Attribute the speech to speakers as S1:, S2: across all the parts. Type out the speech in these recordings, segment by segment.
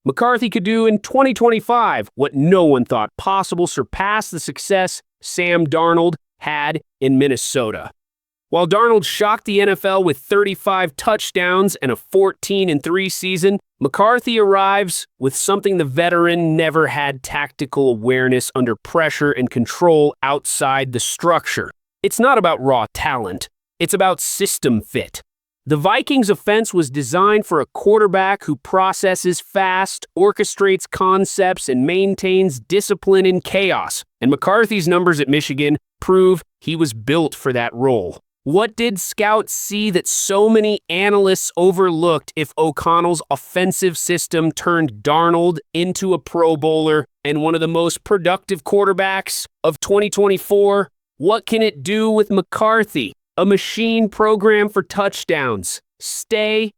S1: McCarthy could do in 2025 what no one thought possible, surpass the success Sam Darnold had in Minnesota. While Darnold shocked the NFL with 35 touchdowns and a 14-3 season, McCarthy arrives with something the veteran never had: tactical awareness under pressure and control outside the structure. It's not about raw talent, it's about system fit. The Vikings' offense was designed for a quarterback who processes fast, orchestrates concepts, and maintains discipline in chaos. And McCarthy's numbers at Michigan prove he was built for that role. What did scouts see that so many analysts overlooked if O'Connell's offensive system turned Darnold into a Pro Bowler and one of the most productive quarterbacks of 2024? What can it do with McCarthy? A machine program for touchdowns. Stay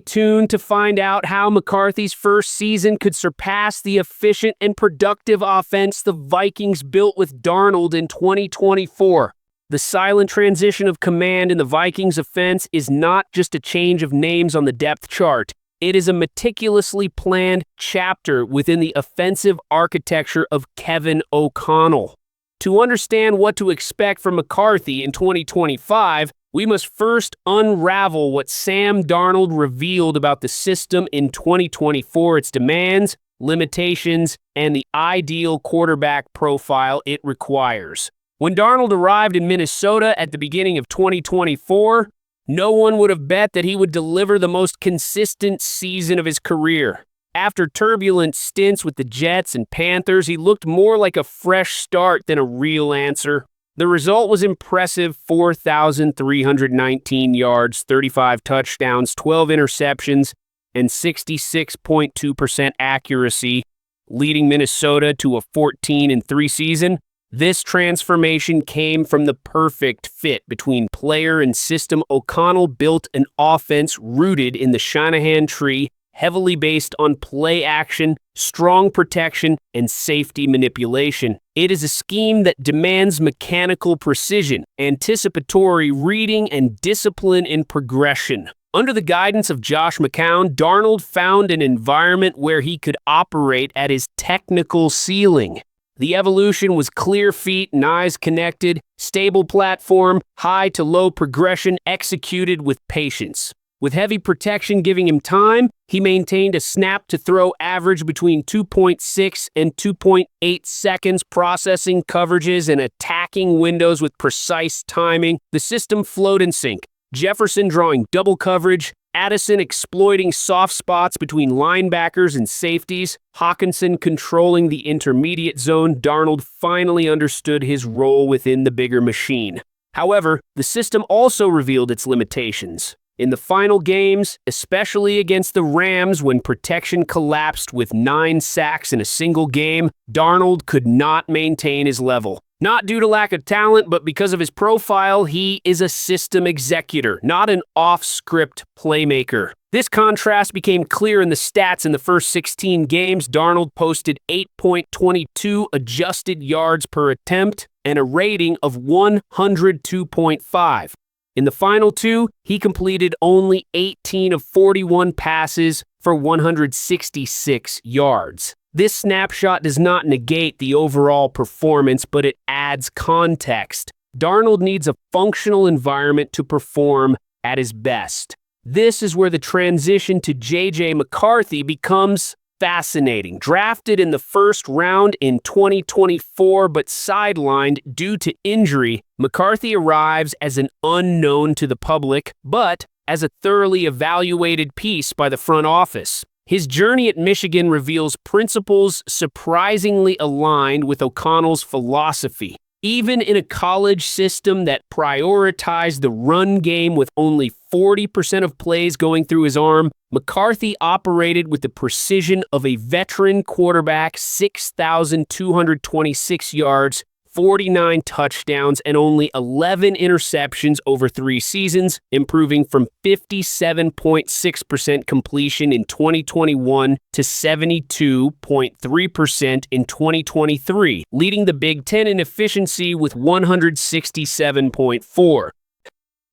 S1: tuned to find out how McCarthy's first season could surpass the efficient and productive offense the Vikings built with Darnold in 2024. The silent transition of command in the Vikings offense is not just a change of names on the depth chart. It is a meticulously planned chapter within the offensive architecture of Kevin O'Connell. To understand what to expect from McCarthy in 2025, we must first unravel what Sam Darnold revealed about the system in 2024, its demands, limitations, and the ideal quarterback profile it requires. When Darnold arrived in Minnesota at the beginning of 2024, no one would have bet that he would deliver the most consistent season of his career. After turbulent stints with the Jets and Panthers, he looked more like a fresh start than a real answer. The result was impressive: 4,319 yards, 35 touchdowns, 12 interceptions, and 66.2% accuracy, leading Minnesota to a 14-3 season. This transformation came from the perfect fit between player and system. O'Connell built an offense rooted in the Shanahan tree, heavily based on play action, strong protection, and safety manipulation. It is a scheme that demands mechanical precision, anticipatory reading, and discipline in progression. Under the guidance of Josh McCown, Darnold found an environment where he could operate at his technical ceiling. The evolution was clear feet and eyes connected, stable platform, high to low progression executed with patience. With heavy protection giving him time, he maintained a snap-to-throw average between 2.6 and 2.8 seconds, processing coverages and attacking windows with precise timing. The system flowed in sync. Jefferson drawing double coverage, Addison exploiting soft spots between linebackers and safeties, Hawkinson controlling the intermediate zone. Darnold finally understood his role within the bigger machine. However, the system also revealed its limitations. In the final games, especially against the Rams when protection collapsed with 9 sacks in a single game, Darnold could not maintain his level. Not due to lack of talent, but because of his profile. He is a system executor, not an off-script playmaker. This contrast became clear in the stats. In the first 16 games, Darnold posted 8.22 adjusted yards per attempt and a rating of 102.5. In the final 2, he completed only 18 of 41 passes for 166 yards. This snapshot does not negate the overall performance, but it adds context. Darnold needs a functional environment to perform at his best. This is where the transition to J.J. McCarthy becomes fascinating. Drafted in the first round in 2024 but sidelined due to injury, McCarthy arrives as an unknown to the public, but as a thoroughly evaluated piece by the front office. His journey at Michigan reveals principles surprisingly aligned with O'Connell's philosophy. Even in a college system that prioritized the run game with only 40% of plays going through his arm, McCarthy operated with the precision of a veteran quarterback: 6,226 yards, 49 touchdowns, and only 11 interceptions over 3 seasons, improving from 57.6% completion in 2021 to 72.3% in 2023, leading the Big Ten in efficiency with 167.4.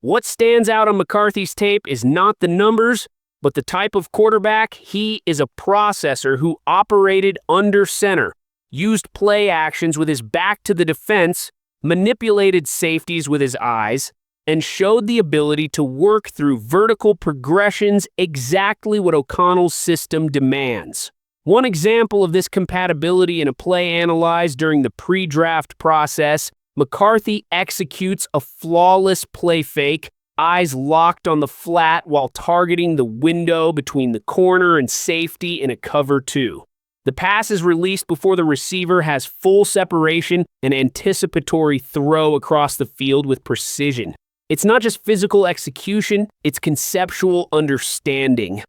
S1: What stands out on McCarthy's tape is not the numbers, But the type of quarterback, he is a processor who operated under center, used play actions with his back to the defense, manipulated safeties with his eyes, and showed the ability to work through vertical progressions, exactly what O'Connell's system demands. One example of this compatibility in a play analyzed during the pre-draft process, McCarthy executes a flawless play fake, eyes locked on the flat while targeting the window between the corner and safety in a cover 2. The pass is released before the receiver has full separation and anticipatory throw across the field with precision. It's not just physical execution, it's conceptual understanding.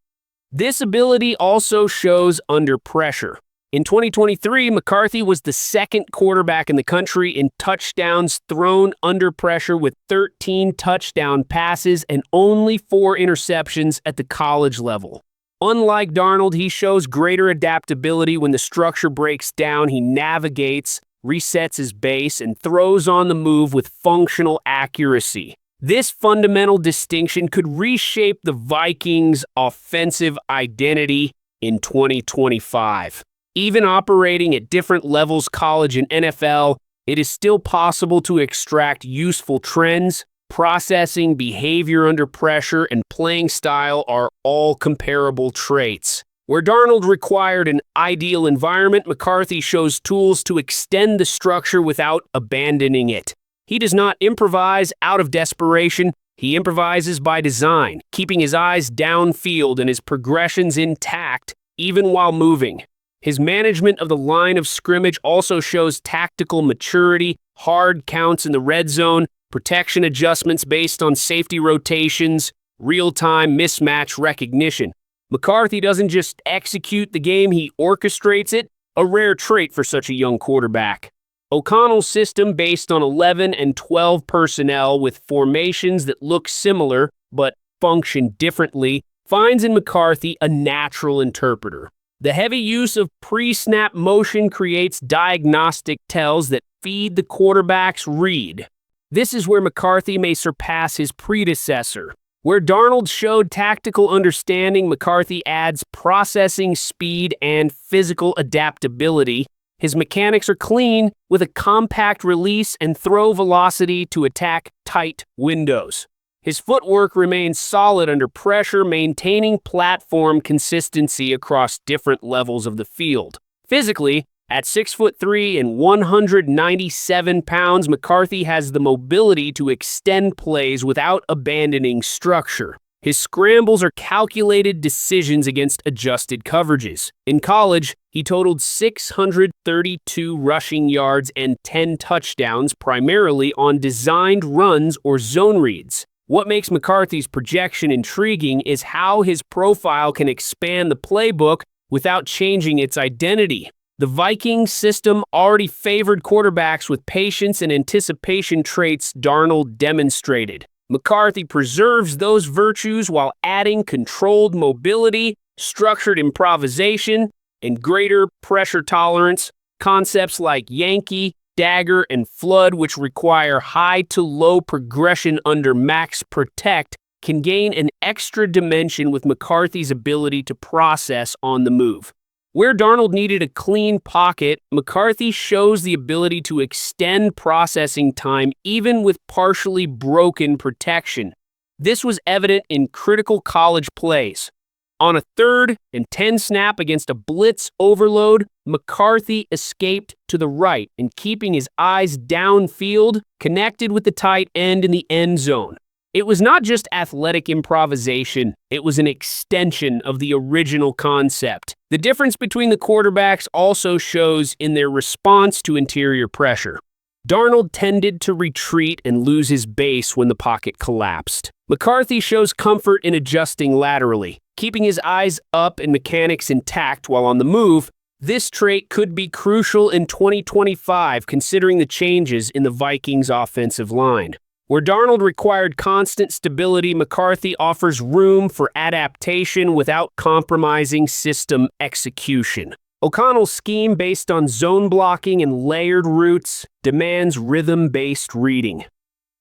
S1: This ability also shows under pressure. In 2023, McCarthy was the second quarterback in the country in touchdowns thrown under pressure with 13 touchdown passes and only 4 interceptions at the college level. Unlike Darnold, he shows greater adaptability when the structure breaks down. He navigates, resets his base, and throws on the move with functional accuracy. This fundamental distinction could reshape the Vikings' offensive identity in 2025. Even operating at different levels, college and NFL, it is still possible to extract useful trends. Processing, behavior under pressure, and playing style are all comparable traits. Where Darnold required an ideal environment, McCarthy shows tools to extend the structure without abandoning it. He does not improvise out of desperation. He improvises by design, keeping his eyes downfield and his progressions intact, even while moving. His management of the line of scrimmage also shows tactical maturity, hard counts in the red zone, protection adjustments based on safety rotations, real-time mismatch recognition. McCarthy doesn't just execute the game, he orchestrates it, a rare trait for such a young quarterback. O'Connell's system, based on 11 and 12 personnel with formations that look similar but function differently, finds in McCarthy a natural interpreter. The heavy use of pre-snap motion creates diagnostic tells that feed the quarterback's read. This is where McCarthy may surpass his predecessor. Where Darnold showed tactical understanding, McCarthy adds processing speed and physical adaptability. His mechanics are clean, with a compact release and throw velocity to attack tight windows. His footwork remains solid under pressure, maintaining platform consistency across different levels of the field. Physically, at 6'3" and 197 pounds, McCarthy has the mobility to extend plays without abandoning structure. His scrambles are calculated decisions against adjusted coverages. In college, he totaled 632 rushing yards and 10 touchdowns, primarily on designed runs or zone reads. What makes McCarthy's projection intriguing is how his profile can expand the playbook without changing its identity. The Vikings system already favored quarterbacks with patience and anticipation traits Darnold demonstrated. McCarthy preserves those virtues while adding controlled mobility, structured improvisation, and greater pressure tolerance. Concepts like Yankee, Dagger, and Flood, which require high to low progression under max protect, can gain an extra dimension with McCarthy's ability to process on the move. Where Darnold needed a clean pocket, McCarthy shows the ability to extend processing time even with partially broken protection. This was evident in critical college plays. On a 3rd and 10 snap against a blitz overload, McCarthy escaped to the right and, keeping his eyes downfield, connected with the tight end in the end zone. It was not just athletic improvisation, it was an extension of the original concept. The difference between the quarterbacks also shows in their response to interior pressure. Darnold tended to retreat and lose his base when the pocket collapsed. McCarthy shows comfort in adjusting laterally, keeping his eyes up and mechanics intact while on the move. This trait could be crucial in 2025 considering the changes in the Vikings' offensive line. Where Darnold required constant stability, McCarthy offers room for adaptation without compromising system execution. O'Connell's scheme, based on zone blocking and layered routes, demands rhythm-based reading.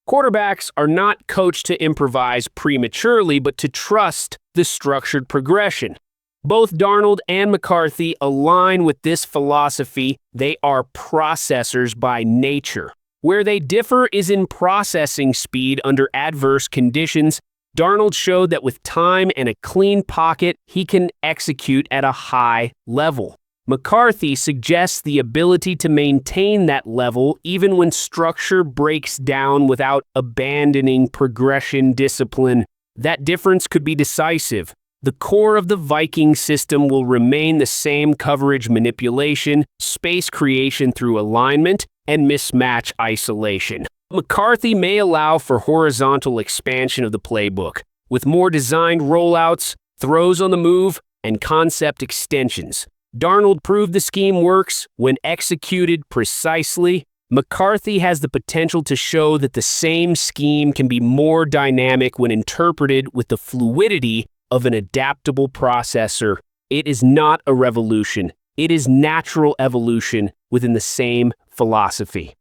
S1: Quarterbacks are not coached to improvise prematurely, but to trust the structured progression. Both Darnold and McCarthy align with this philosophy. They are processors by nature. Where they differ is in processing speed under adverse conditions. Darnold showed that with time and a clean pocket, he can execute at a high level. McCarthy suggests the ability to maintain that level even when structure breaks down without abandoning progression discipline. That difference could be decisive. The core of the Viking system will remain the same: coverage manipulation, space creation through alignment, and mismatch isolation. McCarthy may allow for horizontal expansion of the playbook, with more designed rollouts, throws on the move, and concept extensions. Darnold proved the scheme works when executed precisely. McCarthy has the potential to show that the same scheme can be more dynamic when interpreted with the fluidity of an adaptable processor. It is not a revolution. It is natural evolution within the same philosophy.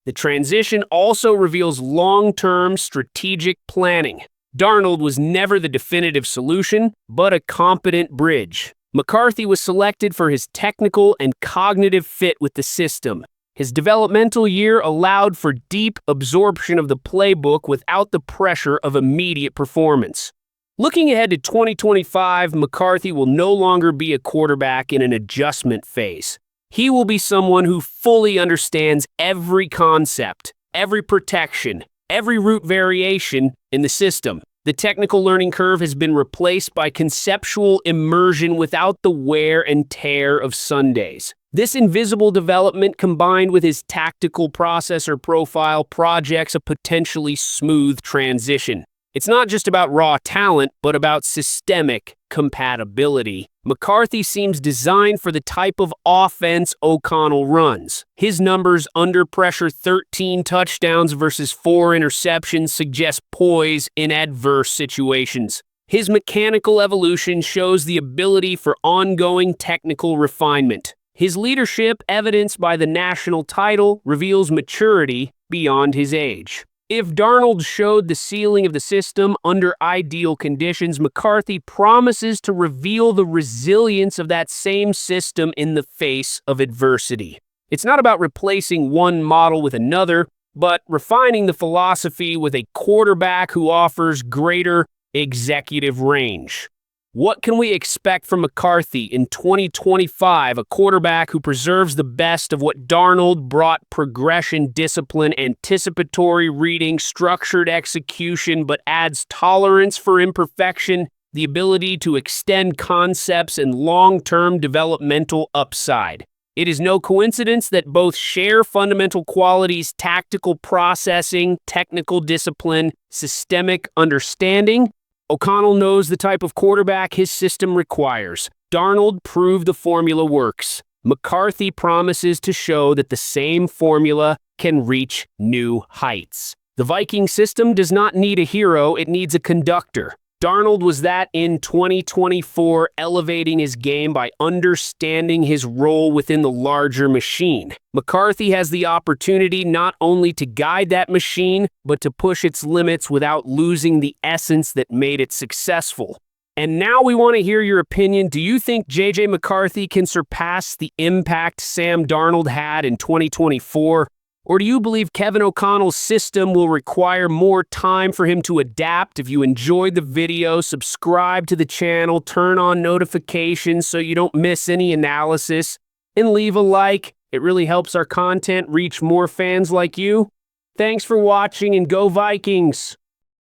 S1: The transition also reveals long-term strategic planning. Darnold was never the definitive solution, but a competent bridge. McCarthy was selected for his technical and cognitive fit with the system. His developmental year allowed for deep absorption of the playbook without the pressure of immediate performance. Looking ahead to 2025, McCarthy will no longer be a quarterback in an adjustment phase. He will be someone who fully understands every concept, every protection, every route variation in the system. The technical learning curve has been replaced by conceptual immersion without the wear and tear of Sundays. This invisible development, combined with his tactical processor profile, projects a potentially smooth transition. It's not just about raw talent, but about systemic compatibility. McCarthy seems designed for the type of offense O'Connell runs. His numbers under pressure, 13 touchdowns versus 4 interceptions, suggest poise in adverse situations. His mechanical evolution shows the ability for ongoing technical refinement. His leadership, evidenced by the national title, reveals maturity beyond his age. If Darnold showed the ceiling of the system under ideal conditions, McCarthy promises to reveal the resilience of that same system in the face of adversity. It's not about replacing one model with another, but refining the philosophy with a quarterback who offers greater executive range. What can we expect from McCarthy in 2025? A quarterback who preserves the best of what Darnold brought: progression, discipline, anticipatory reading, structured execution, but adds tolerance for imperfection, the ability to extend concepts, and long-term developmental upside. It is no coincidence that both share fundamental qualities: tactical processing, technical discipline, systemic understanding. O'Connell knows the type of quarterback his system requires. Darnold proved the formula works. McCarthy promises to show that the same formula can reach new heights. The Viking system does not need a hero, it needs a conductor. Darnold was that in 2024, elevating his game by understanding his role within the larger machine. McCarthy has the opportunity not only to guide that machine, but to push its limits without losing the essence that made it successful. And now we want to hear your opinion. Do you think J.J. McCarthy can surpass the impact Sam Darnold had in 2024? Or do you believe Kevin O'Connell's system will require more time for him to adapt? If you enjoyed the video, subscribe to the channel, turn on notifications so you don't miss any analysis, and leave a like. It really helps our content reach more fans like you. Thanks for watching, and go Vikings!